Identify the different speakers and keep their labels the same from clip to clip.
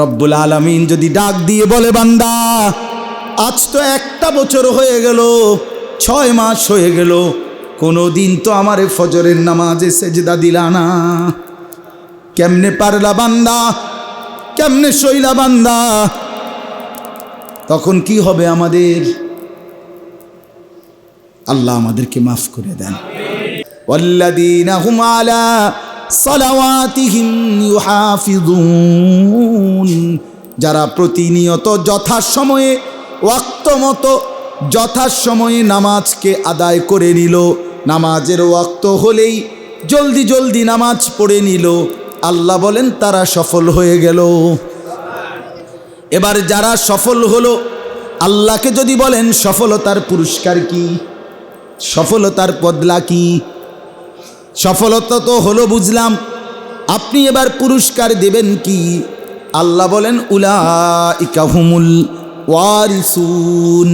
Speaker 1: রব্বুল আলামিন যদি ডাক দিয়ে বলে, বান্দা আজ তো 1টা বছর হয়ে গেল, 6 মাস হয়ে গেল, কোনো দিন তো আমারে ফজরের নামাজে সেজদা দিলা না, কেমনে পারলা বান্দা, কেমনে সইলা বান্দা? তখন কি হবে আমাদের? আল্লাহ আমাদেরকে মাফ করে দেন। ওয়াল্লাযীনা হুম আলা সালাওয়াতিহিম ইউহাফিযুন, যারা প্রতিনিয়ত যথাসময়ে ওয়াক্ত মতো যথাসময়ে নামাজকে আদায় করে নিল, নামাজের ওয়াক্ত হলেই জলদি জলদি নামাজ পড়ে নিল, আল্লাহ বলেন তারা সফল হয়ে গেল। এবার যারা সফল হলো, আল্লাহকে যদি বলেন সফলতার পুরস্কার কি, সফলতার বদলা কি? সফলতা তো হলো বুঝলাম, আপনি এবার পুরস্কার দেবেন কি? আল্লাহ বলেন উলাইকা হুমুল ওয়ারিসুন,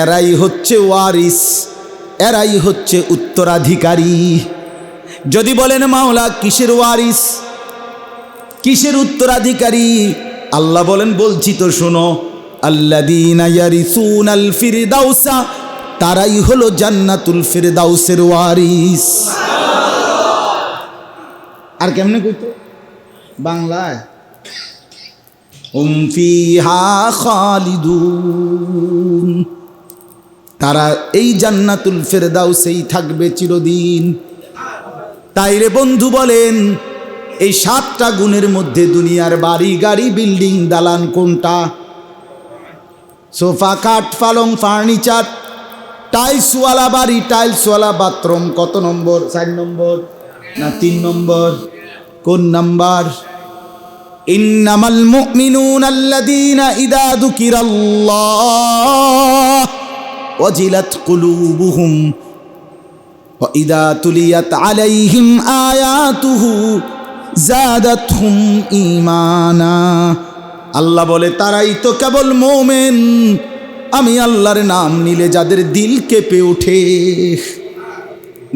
Speaker 1: এরাই হচ্ছে ওয়ারিস, এরাই হচ্ছে উত্তরাধিকারী। যদি বলেন মাওলা কিসের ওয়ারিস, কিসের উত্তরাধিকারী? আল্লাহ বলেন বলছি তো শোনো, আল্লাযীনা ইয়ারিসুনাল ফিরদাউসা, তারাই হলো জান্নাতুল ফিরদাউসের ওয়ারিস। আর কেমনে কইতো বাংলায়? হুম ফিহা খালিদুন, তারা এই জান্নাতুল ফিরদাউসেই থাকবে চিরদিন। তাইরে বন্ধু বলেন, এই 7টা গুণের মধ্যে দুনিয়ার বাড়ি গাড়ি বিল্ডিং দালান কোনটা? সোফা খাট পালং ফার্নিচার, টাইলসওয়ালা বাড়ি টাইলসওয়ালা বাথরুম কত নম্বর? 4 নম্বর না 3 নম্বর? কোন নাম্বার? ইন্নামাল মুমিনুনা আল্লাযীনা ইযা যুকিরাল্লাহ ওয়াজিলাত কুলুবুহুম ওয়া ইযা তুলিয়াত আলাইহিম আয়াতুহু যাদাতহুম ঈমানা। আল্লাহ বলে তারাই তো কেবল মুমিন, আমি আল্লাহর নাম নিলে যাদের দিল কেঁপে ওঠে,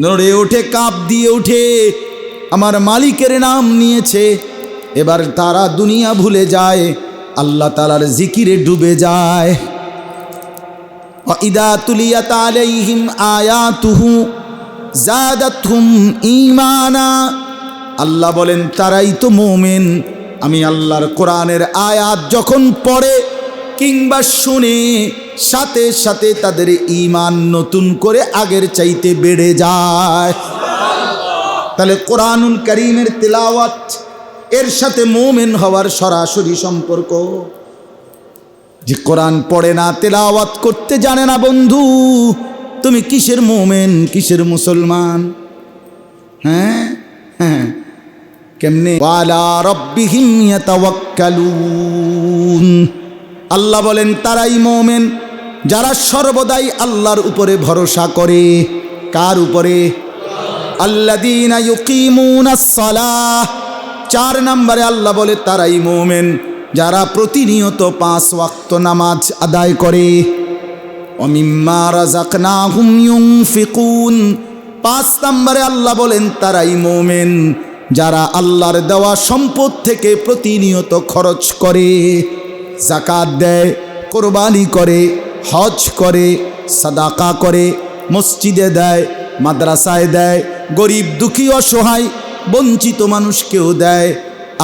Speaker 1: নড়ে ওঠে, কাঁপ দিয়ে ওঠে, আমার মালিকের নাম নিয়েছে, এবার তারা দুনিয়া ভুলে যায়, আল্লাহ তাআলার জিকিরে ডুবে যায়। ওয়াইদা তুলিয়াত আলাইহিম আয়াতুহু যাদাতহুম ঈমানা। আল্লাহ বলেন তারাই তো মুমিন, আমি আল্লাহর কোরআনের আয়াত যখন পড়ে কিংবা শুনে, সাথে সাথে তাদের ঈমান নতুন করে আগের চাইতে বেড়ে যায়। তাহলে কোরআনুল কারীমের তিলাওয়াত এর সাথে মুমিন হওয়ার সরাসরি সম্পর্ক। যে কোরআন পড়ে না, তেলাওয়াত করতে জানে না, বন্ধু তুমি কিসের মুমিন, কিসের মুসলমান? হ্যাঁ হ্যাঁ, কেমনে? ওয়ালা রাব্বিহিম ইয়াতাওয়াক্কালুন। আল্লাহ বলেন তারাই মুমিন যারা সর্বদাই আল্লাহর উপরে ভরসা করে। কার উপরে? আল্লাযীনা ইউকিমুনাস সালাহ। 4 নম্বরে আল্লাহ বলে তারাই মুমিন যারা প্রতিনিয়ত 5 ওয়াক্ত নামাজ আদায় করে। ওয়া মিম্মা রাযাকনাহুম ইউনফিকুন। 5 নম্বরে আল্লাহ বলেন তারাই মুমিন যারা আল্লাহর দেওয়া সম্পদ থেকে প্রতিনিয়ত খরচ করে, যাকাত দেয়, কোরবানি করে, হজ করে, সাদাকা করে, মসজিদে দেয়, মাদ্রাসায় দেয়, গরিব দুঃখী অসহায় বঞ্চিত মানুষকেও দেয়।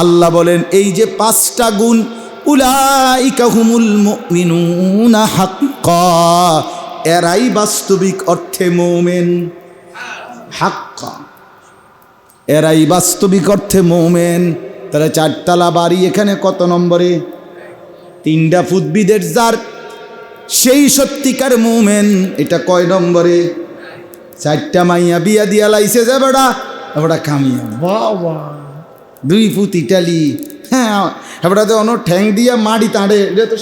Speaker 1: আল্লাহ বলেন এই যে 5টা গুণ, উলাইকা হুমুল মুমিনুনা হাক্কা, এরাই বাস্তবিক অর্থে মুমিন। হাক্কা, এরাই বাস্তবিক অর্থে মুমিন। তাহলে 4 তলা বাড়ি এখানে কত নম্বরে? 3টা ফুটবিদের যার, সেই সত্যিকার মুমিন। এটা কয় নম্বরে? 4টা মাইয়া বিয়া দিয়া লাইছে যে বেড়া, এবারে কামিয়া বাবা 2 ফুট ইটালি। হ্যাঁ, এবারে তো অন্য ঠ্যাং দিয়া মাড়ি তাঁড়ে, এটা তো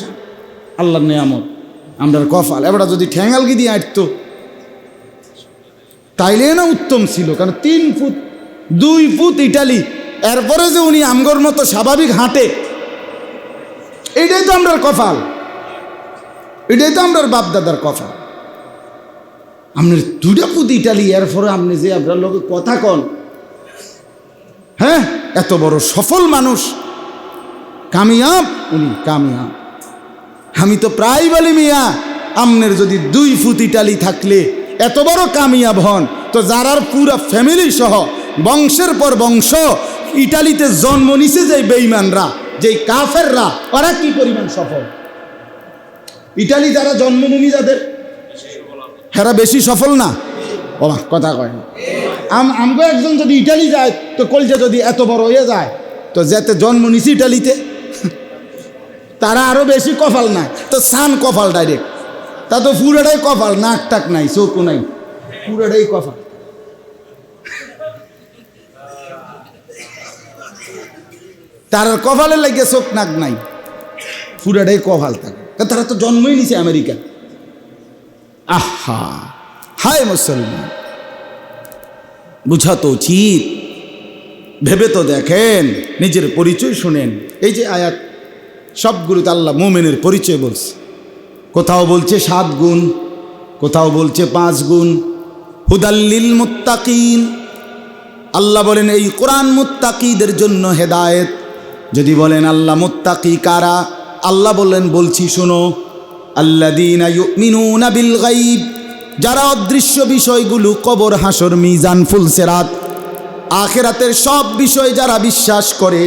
Speaker 1: আল্লাহর নিয়ামত, আমরার কফাল। এবারে যদি ঠ্যাঙ্গালগি দিয়ে আঁটতো তাইলে না উত্তম ছিল, কারণ 3 ফুট 2 ফুট ইটালি, এরপরে যে উনি আমগর মতো স্বাভাবিক হাঁটে, এটাই তো আমরার কফাল, এটাই তো আমরার বাপদাদার কফাল। আপনার 2টা ফুট ইটালি, এরপরে আপনি যে আপনার লোকের কথা কন, হ্যাঁ, এত বড় সফল মানুষ, কামিয়াব, উনি কামিয়াব। আমি তো প্রায় বলি মিয়া, আমনের যদি 2 ফুট ইটালি থাকলে এত বড় কামিয়াব হন, তো যারার পুরা ফ্যামিলি সহ বংশের পর বংশ ইটালিতে জন্ম নিছে যে বেঈমানরা, যেই কাফেররা, ওরা কি পরিমাণ সফল। ইটালি যারা জন্মভূমি যাদের, হেরা বেশি সফল না? ও কথা কয় না। আমগো একজন যদি ইটালি যায়, তো কলজা যদি এত বড় হয়ে যায়, তো যেতে জন্ম নিছি ইটালিতে, তারা আরো বেশি কপাল না। তো সান কপাল ডাইরেক্ট, তা তো পুরোটাই কপাল, নাক টাক নাই, চোখও নাই, পুরোটাই কপাল। তার কপালে লাগে চোখ নাক নাই, পুরোটাই কপাল থাকে। তারা তো জন্মই নিছে আমেরিকা। আহা, হায় মুসলমান, বুঝা তো উচিত। ভেবে তো দেখেন, নিজের পরিচয় শুনেন। এই যে আয়াত সবগুলোতে আল্লাহ মুমিনের পরিচয় বলছে। কোথাও বলছে 7 গুণ, কোথাও বলছে 5 গুণ। হুদাল্লিল মুত্তাকিন, আল্লাহ বলেন এই কোরআন মুত্তাকিদের জন্য হেদায়েত। যদি বলেন আল্লাহ মুত্তাকি কারা, আল্লাহ বললেন বলছি শোনো, আল্লাযীনা ইউমিনুনা বিল গায়ব, যারা অদৃশ্য বিষয়গুলো, কবর, হাসর, মিজান, ফুলসিরাত, আখিরাতের সব বিষয় যারা বিশ্বাস করে।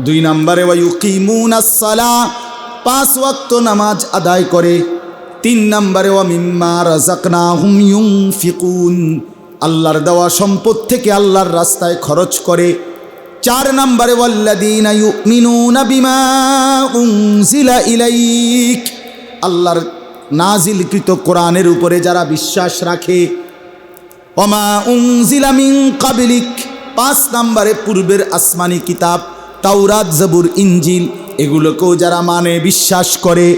Speaker 1: 2 নম্বরে ওয়া ইউকিমুনাস সালাহ, 5 ওয়াক্ত নামাজ আদায় করে। 3 নম্বরে ওয়া মিম্মা রাযাকনাহুম ইউনফিকুন, আল্লাহর দেওয়া সম্পদ থেকে আল্লাহর রাস্তায় খরচ করে। 4 নম্বরে ওয়াল্লাযীনা ইউমিনুনা বিমা উনজিলা ইলাইক, আল্লাহর নাজিলকৃত কোরআনের উপরে যারা বিশ্বাস রাখে। ওমা উনজিলা মিন ক্বাবলিক, 5 নম্বরে পূর্বের আসমানি কিতাব তাওরাত, জবুর, ইনজিল, এগুলোকেও যারা মানে, বিশ্বাস করে।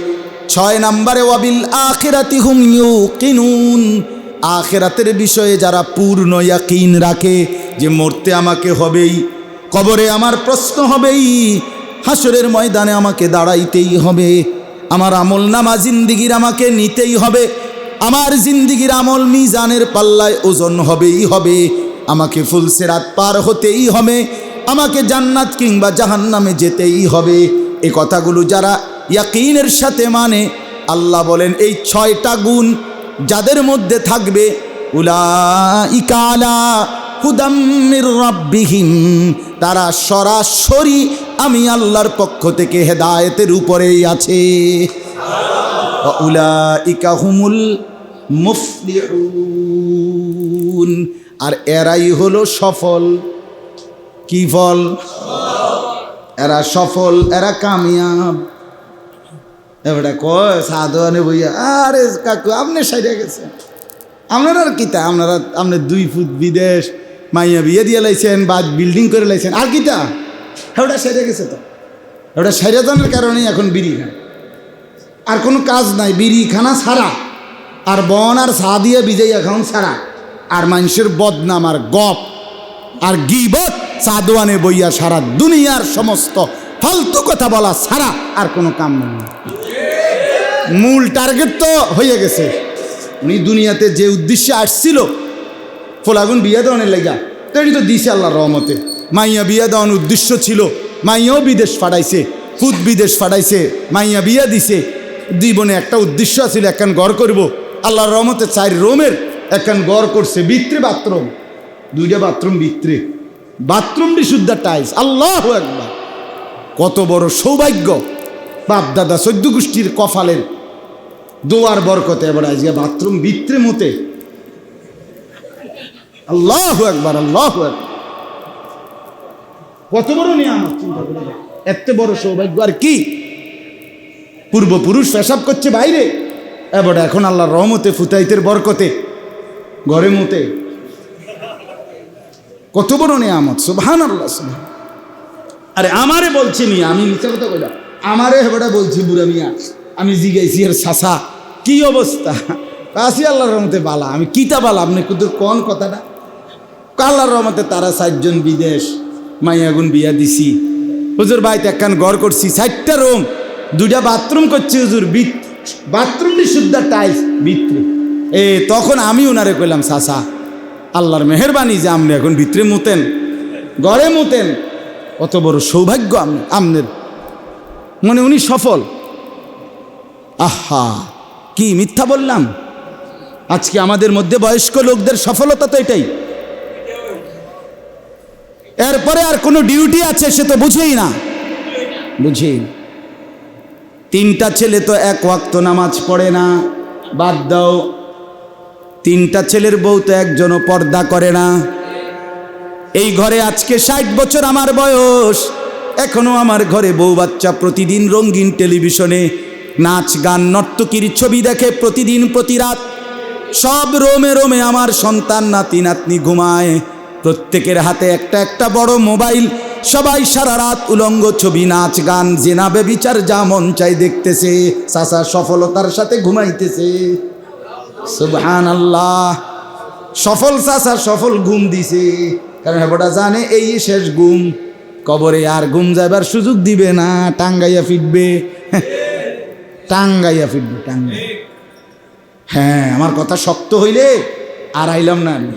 Speaker 1: 6 নম্বরে ওয়াবিল আখিরাতি হুম ইউকিনুন, আখিরাতের বিষয়ে যারা পূর্ণ ইয়াকিন রাখে যে মরতে আমাকে হবেই, কবরে আমার প্রশ্ন হবেই, হাসরের ময়দানে আমাকে দাঁড়াইতেই হবে, আমার আমল নামা জিন্দিগির আমাকে নিতেই হবে, আমার জিন্দিগির আমল মিজানের পাল্লায় ওজন হবেই হবে, আমাকে ফুলসিরাত পার হতেই হবে, আমাকে জান্নাত কিংবা জাহান্নামে যেতেই হবে। এই কথাগুলো যারা ইয়াকিনের সাথে মানে, আল্লাহ বলেন এই 6টা গুণ যাদের মধ্যে থাকবে, উলাইকা আলা হুদাম মির রাব্বিহিম, তারা সরাসরি আমি আল্লাহর পক্ষ থেকে হেদায়েতের উপরেই আছে। ওয়া উলাইকা হুমুল মুফলিহুন, আর এরাই হলো সফল। কি ফল? এরা সফল, এরা কামিয়াব। এবারে কয় সাধনে বইয়া, আরে কাকু আপনি সাইডে গেছেন, আপনারা আর কিতা, আপনার 2 ফুট বিদেশ, মাইয়া বিয়ে দিয়ে লাইছেন, বা বিল্ডিং করে লাইছেন, আর কিতা? ওটা সাইডে গেছে। তো ওটা সাইডে জানার কারণেই এখন বিড়ি খায়, আর কোনো কাজ নাই, বিড়ি খানা ছাড়া, আর বন আর চা দিয়ে বিজয়ী এখন ছাড়া, আর মানুষের বদনাম আর গপ আর গিবত, সাদওয়ানে বইয়া সারা দুনিয়ার সমস্ত ফালতু কথা বলা ছাড়া আর কোনো কাম নেই। মূল টার্গেট তো হয়ে গেছে। উনি দুনিয়াতে যে উদ্দেশ্যে আসছিল, ফলাগুন বিয়া দেওয়ানের লাগা, তো এটি তো দিছে আল্লাহর রহমতে। মাইয়া বিয়া দেওয়ানোর উদ্দেশ্য ছিল, মাইয়াও বিদেশ পাঠাইছে, খুদ বিদেশ পাঠাইছে, মাইয়া বিয়া দিছে। 2 বোনে একটা উদ্দেশ্য ছিল, একখান ঘর করব। আল্লাহর রহমতে 4 রুমের একখান ঘর করছে, ভিতরে বাথরুম, 2টা বাথরুম ভিতরে, বাথরুমটি শুদ্ধ টাইলস। আল্লাহু আকবার, কত বড় সৌভাগ্য! বাপ দাদা 14 গোষ্ঠীর কপালের দোয়ার বরকতে এবার আজকে বাথরুম ভিতরে মতে। আল্লাহু আকবার, আল্লাহু আকবার, কত বড় নিয়ামত! চিন্তা করে এত বড় সৌভাগ্য আর কি! পূর্বপুরুষ পেশাব করছে বাইরে, এবার এখন আল্লাহর রহমতে ফুতাইতের বরকতে ঘরে মতে। কত বড় নিয়ামত! সুবহানাল্লাহ, সুবহান। আরে আমারে বলছে মিয়া, আমি মিথ্যা কথা কইলাম, আমারে হেবড়া বলছি বুড়া মিয়া, আমি জিগাইছি এর চাচা কি অবস্থা? আসি আল্লাহর রহমতে বালা। আমি কিতা বালা, আপনি কিন্তু কোন কথাটা? আল্লাহর রহমতে তারা 4 জন বিদেশ, মাইয়াগুন বিয়া দিছি। হুজুর বাড়িতে একখান ঘর করছি, 4টা রুম, 2টা বাথরুম করছি হুজুর, বাথরুমটি শুদ্ধ টাইলস ভিতরে। তখন আমি ওনারে কইলাম, চাচা আল্লাহর মেহেরবানি যে আপনি এখন ভিতরে মুতেন, ঘরে মুতেন, কত বড় সৌভাগ্য আপনার। মানে উনি সফল। আহা, কি মিথ্যা বললাম? আজকে আমাদের মধ্যে বয়স্ক লোকদের সফলতা তো এটাই। এরপরে আর কোনো ডিউটি আছে সে তো বুঝেই না, বুঝেই। 3টা ছেলে তো এক ওয়াক্ত নামাজ পড়ে না, বাদ দাও। 3টা ছেলের বউ তো একজনও পর্দা করে না। এই ঘরে আজকে 60 বছর আমার বয়স, এখনো আমার ঘরে বউ বাচ্চা প্রতিদিন রঙিন টেলিভিশনে নাচ গান নর্তকীর ছবি দেখে প্রতিদিন প্রতি রাত। সব রোমে রোমে আমার সন্তান নাতি নাতনি ঘুমায়, প্রত্যেকের হাতে একটা একটা বড় মোবাইল। সবাই সারা রাত উলঙ্গ ছবি, নাচ গান, জেনা বেবিচার যা মন চাই দেখতেছে। চাচা সফলতার সাথে ঘুমাইতেছে। সুবহানাল্লাহ। সফল চাচা সফল ঘুম দিছে, কারণ হেবটা জানে এই শেষ ঘুম, কবরে আর ঘুম যাবার সুযোগ দিবে না, টাঙ্গাইয়া ফিরবে, টাঙ্গাইয়া ফিরবে, টাঙ্গাই। হ্যাঁ, আমার কথা শক্ত হইলে আর আইলাম না আমি।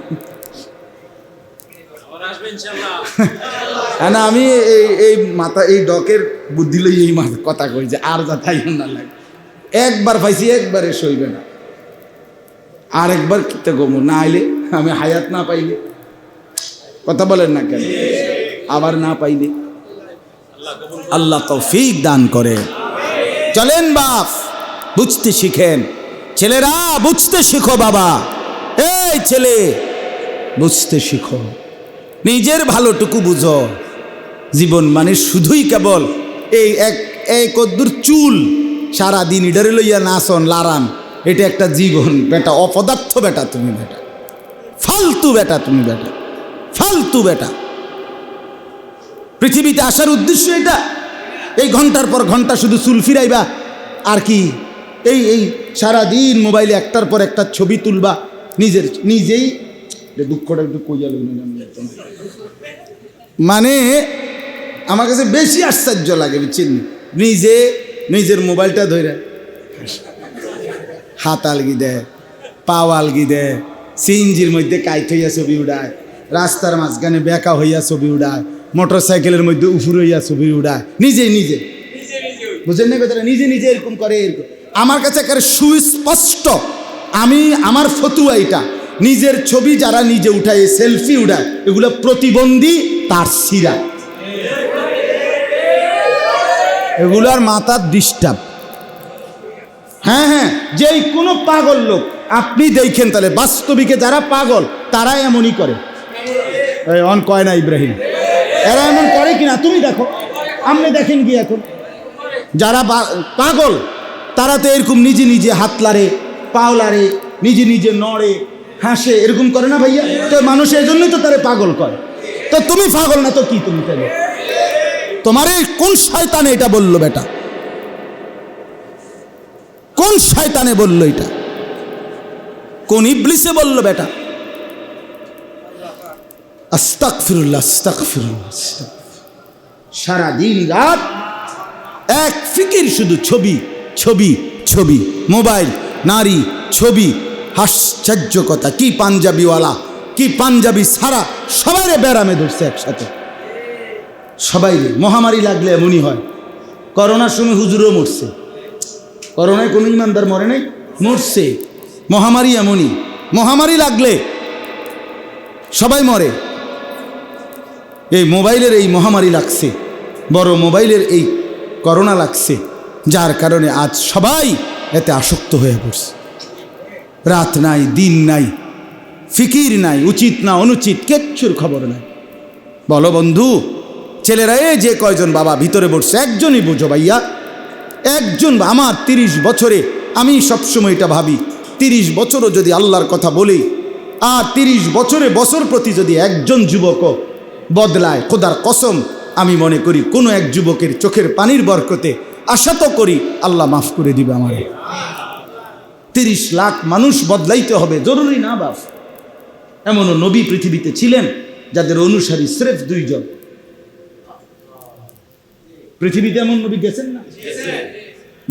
Speaker 1: না, আমি এই মাথা এই ডকের বুদ্ধি লই এই কথা কই যে আর যা তাই না লাগে। একবার পাইছি, একবারে সইবে না, আর একবার কিতে গমু না আইলে, আমি হায়াত না পাইলে, কথা বলেন না কেন, আবার না পাইলে। আল্লাহ তৌফিক দান করে। চলেন বাপ, বুঝতে শিখেন। ছেলেরা বুঝতে শিখো, বাবা এই ছেলে বুঝতে শিখো, নিজের ভালোটুকু বুঝো। জীবন মানে শুধুই কেবল এই কদ্দুর চুল সারাদিন ইডারে লইয়া নাচন লারান, এটা একটা জীবন বেটা, অপদার্থ বেটা তুমি, বেটা ফালতু বেটা তুমি, বেটা ফালতু বেটা। পৃথিবীতে আসার উদ্দেশ্য এটা? এই ঘন্টার পর ঘন্টা শুধু চুল ফিরাইবা আর কি? এই সারাদিন মোবাইলে একটার পর একটা ছবি তুলবা, নিজেই দুঃখটা একটু কইয়া লই। মানে আমার কাছে বেশি আশ্চর্য লাগে, বুঝছেন? নিজের মোবাইলটা ধরে হাত আলগি দেয়, পাও আলগি দেয়, সিএনজির মধ্যে কাইট হইয়া ছবি উড়ায়, রাস্তার মাঝখানে বেঁকা হইয়া ছবি উড়ায়, মোটর সাইকেলের মধ্যে উফুর হইয়া ছবি উড়ায়, নিজে বুঝেন না কথাটা? নিজে এরকম করে। এরকম আমার কাছে একেবারে সুস্পষ্ট। আমার ফতুয়া এটা, নিজের ছবি যারা নিজে উঠায়, সেলফি উঠায়, এগুলো প্রতিবন্ধী, তার সিরা, এগুলার মাথার ডিস্টার্ব। হ্যাঁ, যেই কোনো পাগল লোক আপনি দেখেন, তাহলে বাস্তবিকে যারা পাগল তারা এমনই করে। অন কয় না ইব্রাহিম, এরা এমন করে কিনা তুমি দেখো, আপনি দেখেন কি এখন যারা পাগল তারা তো এরকম নিজে হাত লারে, পাও লারে, নিজে নড়ে, হাসে, এরকম করে না ভাইয়া? তো মানুষ এই জন্যই তো তারা পাগল করে। তো তুমি পাগল না তো কি? তুমি তাহলে তোমার এই কোন শয়তানে এটা বললো বেটা? কোন শয়তানে বললো এটা? কোন ইবলিসে বললো বেটা? আস্তাগফিরুল্লাহ, আস্তাগফিরুল্লাহ। সারাদিন রাত এক ফিকির, শুধু ছবি, মোবাইল, নারী, ছবি। আশ্চর্য কথা, কি পাঞ্জাবিওয়ালা, কি পাঞ্জাবি সারা, সবাই ব্যারামে ধরছে একসাথে, সবাই। মহামারী লাগলে এমনই হয়। করোনার সময় হুজুরও মরছে, করোনায় কোনো ইমানদার মরে নাই, মরছে। মহামারী এমনই, মহামারী লাগলে সবাই মরে। এই মোবাইলের এই মহামারী লাগছে, বড় মোবাইলের এই করোনা লাগছে, যার কারণে আজ সবাই এতে আসক্ত হয়ে পড়ছে। রাত নাই, দিন নাই, ফিকির নাই, উচিত না অনুচিত কিচ্ছুর খবর নাই। বলো বন্ধু, ছেলেরা যে কয়জন বাবা ভিতরে বসছে, একজনই বুঝো ভাইয়া, একজন। আমার 30 বছরে আমি সবসময় এটা ভাবি, 30 বছরও যদি আল্লাহর কথা বলি, আর 30 বছরে বছর প্রতি যদি একজন যুবকও বদলায়, খোদার কসম আমি মনে করি কোনো এক যুবকের চোখের পানির বরকতে আশা তো করি আল্লাহ মাফ করে দিবে আমারে। 30 লাখ মানুষ বদলাইতে হবে জরুরি না বাপ। এমনও নবী পৃথিবীতে ছিলেন যাদের অনুসারী স্রেফ 2 জন। পৃথিবীতে এমন নবী গেছেন না?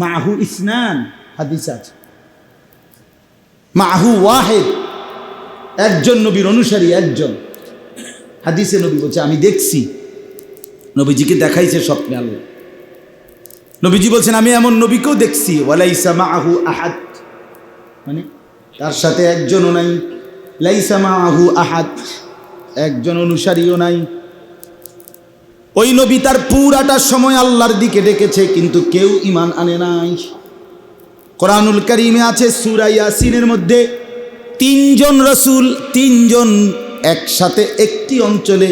Speaker 1: মাহু ইসনান, হাদিস আছে মাহু ওয়াহিদ, একজন নবীর অনুসারী একজন। হাদিসে নবী বলছে, আমি দেখছি, নবীজিকে দেখাইছে স্বপ্নে আল্লাহ। নবীজি বলছেন আমি এমন নবীকেও দেখছি ওয়ালাইসা মাআহু আহাদ, মানে তার সাথে একজনও নাই, লাইসা মাআহু আহাদ, একজন অনুসারীও নাই। ওই নবী তার পুরাটা সময় আল্লাহর দিকে ডেকেছে, কিন্তু কেউ ঈমান আনে নাই। কোরআনুল কারীমে আছে সূরা ইয়াসিনের মধ্যে 3 জন রাসূল, 3 জন একসাথে একটি অঞ্চলে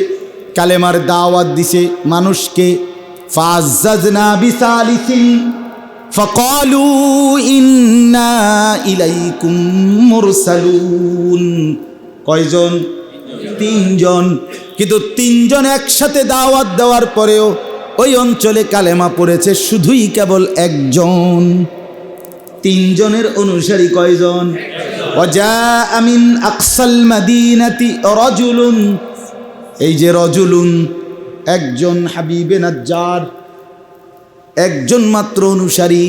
Speaker 1: কালেমার দাওয়াত দিছে মানুষকে। ফাযাজনা বিসালিসিন ফাকালু ইন্না ইলাইকুম মুরসালুন। কয়জন? 3 জন। কিন্তু 3 জন একসাথে দাওয়াত দেওয়ার পরেও ওই অঞ্চলে কালেমা পড়েছে শুধুই কেবল একজন। 3 জনের অনুসারী কয়জন? ওয়াজাআ মিন আকসাল মাদিনাতি রাজুলুন, এই যে রজুলুন একজন হাবিবে নাজ্জার, একজন মাত্র অনুসারী।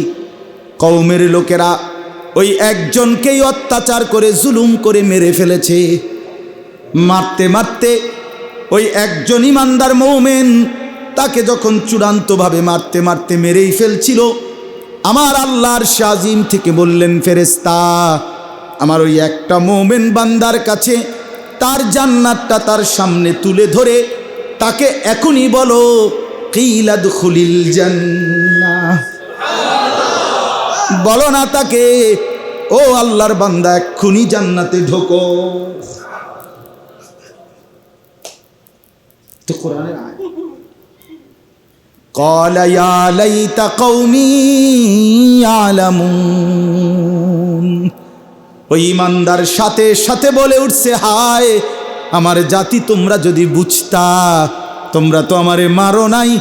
Speaker 1: কওমের লোকেরা ওই একজনকেই অত্যাচার করে জুলুম করে মেরে ফেলেছে। মারতে মারতে ওই একজন ইমানদার মুমিন তাকে যখন চূড়ান্তভাবে মারতে মারতে মেরেই ফেলছিল, আমার আল্লাহর শাজিম থেকে বললেন ফেরেশতা আমার ওই একটা মুমিন বান্দার কাছে তার জান্নাতটা তার সামনে তুলে ধরে তাকে এখনই বলো কিলা দুখুলিল জান্নাহ, বলো না তাকে ও আল্লাহর বান্দা এক্ষুনি জান্নাতে ঢোকো। তো কোরআনের আয়াত ক্বালা ইয়া লাইতা কওমি ইয়ালামুন, ওই ঈমানদার সাথে সাথে বলে উঠছে হায় আমার জাতি, তোমরা যদি বুঝতা, তোমরা তো আমারে মারো নাই,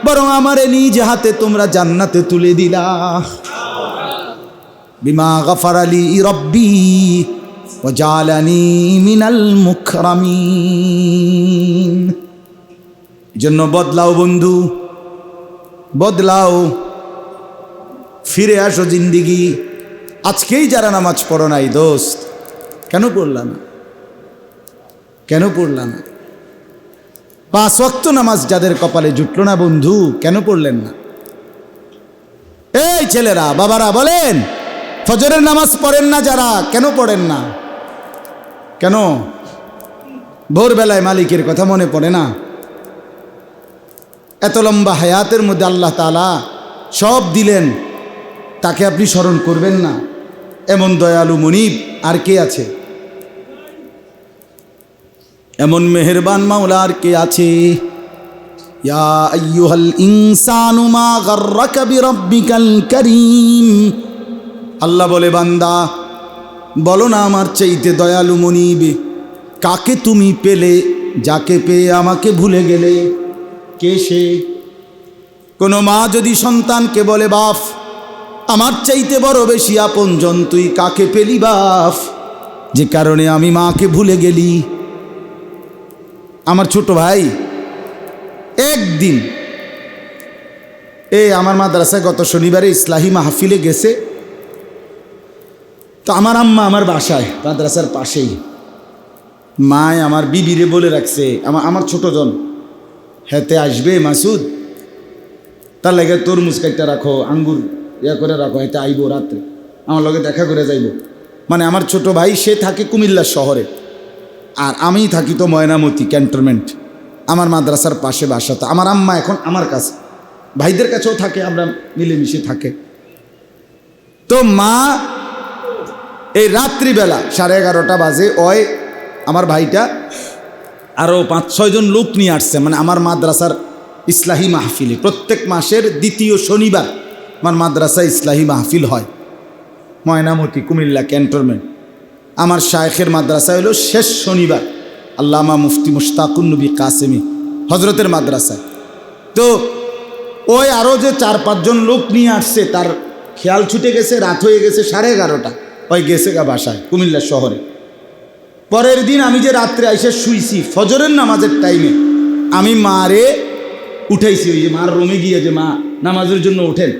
Speaker 1: বরং আমারে নিজ হাতে তোমরা জান্নাতে তুলে দিলা। বিমা গফারা লি রব্বি ওয়া জালানি মিনাল মুকরামিন। জন্য বদলাও বন্ধু, বদলাও, ফিরে আসো জিন্দিগি। আজকেই যারা নামাজ পড়ো নাই দোস্ত, কেন পড়লা না? কেন পড়লা না? 5 ওয়াক্ত নামাজ যাদের কপালে জুটলো না বন্ধু, কেন পড়লেন না? এই ছেলেরা বাবারা বলেন, ফজরের নামাজ পড়েন না যারা, কেন পড়েন না? কেন? ভোরবেলায় মালিকের কথা মনে পড়ে না? এত লম্বা হায়াতের মধ্যে আল্লাহ তাআলা সব দিলেন, তাকে আপনি স্মরণ করবেন না? এমন দয়ালু মুনিব আর কে আছে? এমন মেহেরবান মাওলা আর কে আছে? ইয়া আইয়ুহাল ইনসানু মা গাররাকা বিরাব্বিকাল কারীম। আল্লাহ বলে বান্দা বলো না আমার চাইতে দয়ালু মুনিব কাকে তুমি পেলে, যাকে পেয়ে আমাকে ভুলে গেলে? কে সে? কোনো মা যদি সন্তানকে বলে বাপ আমার চাইতে বড় বেশি আপনজন তুই কাকে পেলি বাপ, যে কারণে আমি মাকে ভুলে গেলি? আমার ছোট ভাই একদিন আমার মাদ্রাসায় গত শনিবারে ইসলাহি মাহফিলে গেছে, তো আমার আম্মা আমার বাসায় মাদ্রাসার পাশেই, মায় আমার বিবিরে বলে রাখছে আমার ছোটজন হেতে আসবে মাসুদ, তার লাগে তরমুজ কাইটা রাখো, আঙ্গুর করে রাখো, হেতে আইব রাত্রে আমার লগে দেখা করে যাইব। মানে আমার ছোট ভাই সে থাকে কুমিল্লা শহরে, আর আমি থাকি তো ময়নামতি ক্যান্টনমেন্ট, আমার মাদ্রাসার পাশে বাসা। তো আমার আম্মা এখন আমার কাছে, ভাইদের কাছেও থাকে, আমরা মিলেমিশে থাকে। তো মা এই রাত্রিবেলা 11:30 বাজে ওই আমার ভাইটা আরও 5-6 জন লোক নিয়ে আসছে, মানে আমার মাদ্রাসার ইসলাহি মাহফিলে প্রত্যেক মাসের 2য় শনিবার আমার মাদ্রাসায় ইসলাহি মাহফিল হয় ময়নামতি কুমিল্লা ক্যান্টনমেন্ট। আমার শায়েখের মাদ্রাসা হলো শেষ শনিবার, আল্লামা মুফতি মুশতাকুন নবী কাসেমি হজরতের মাদ্রাসায়। তো ওই আরও যে 4-5 জন লোক নিয়ে আসছে, তার খেয়াল ছুটে গেছে, রাত হয়ে গেছে 11:30, ওই গেছে গা বাসায় কুমিল্লা শহরে। পরের দিন আমি যে রাত্রে আইসে শুইছি ফজরের নামাজের টাইমে, আমি মারে উঠাইছি, ওই যে মার রুমে গিয়ে যে মা নামাজের জন্য ওঠেন,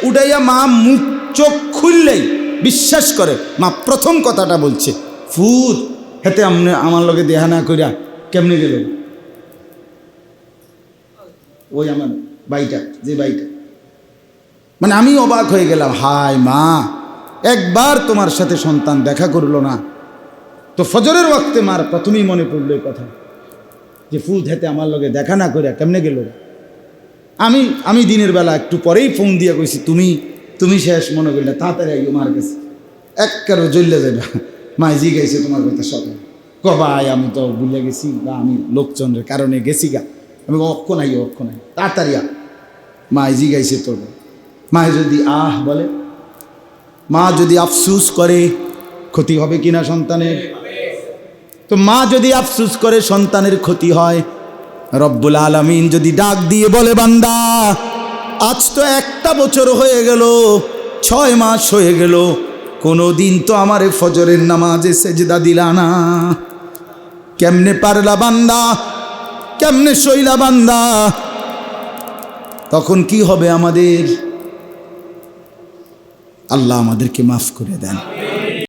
Speaker 1: উঠাইয়া মা মুখ চোখ খুললেই বিশ্বাস করে মা প্রথম কথাটা বলছে ফুত হেতে আমনে আমার লগে দেহা না করিয়া কেমনে গেল? ওই আমার বাইটা, যে বাইটা মানে আমি অবাক হয়ে গেলাম, হায় মা, একবার তোমার সাথে সন্তান দেখা করলো না। তো ফজরের ওয়াক্তে মার প্রথমেই মনে পড়লো এই কথা যে ফুল হেতে আমার লগে দেখা না করে কেমনে গেল। আমি দিনের বেলা একটু পরেই ফোন দিয়ে কইছি, তুমি শেষ মনে করলে তাড়াতাড়ি আইও মার গেছে, এক কারো জ্বললে যাবে। মাই জি গাইছে তোমার কথা সকাল ভাই আমি তো ভুলে গেছি, বা আমি লোকচন্দ্রের কারণে গেছি গা, আমি অক্ষণ আই তাড়াতাড়ি মাই জি গাইছে তোর। মায় যদি বলে, মা যদি আফসুস করে ক্ষতি হবে কিনা সন্তানের? তো মা যদি আফসুস করে সন্তানের ক্ষতি হয়। রব্বুল আলামিন যদি ডাক দিয়ে বলে, বান্দা আজ তো 1টা বছর হয়ে গেল, 6 মাস হয়ে গেল, কোনো দিন তো আমারে ফজরের নামাজে সেজদা দিলা না, কেমনে পারলা বান্দা, কেমনে সইলা বান্দা? তখন কি হবে আমাদের? আল্লাহ আমাদেরকে মাফ করে দেন।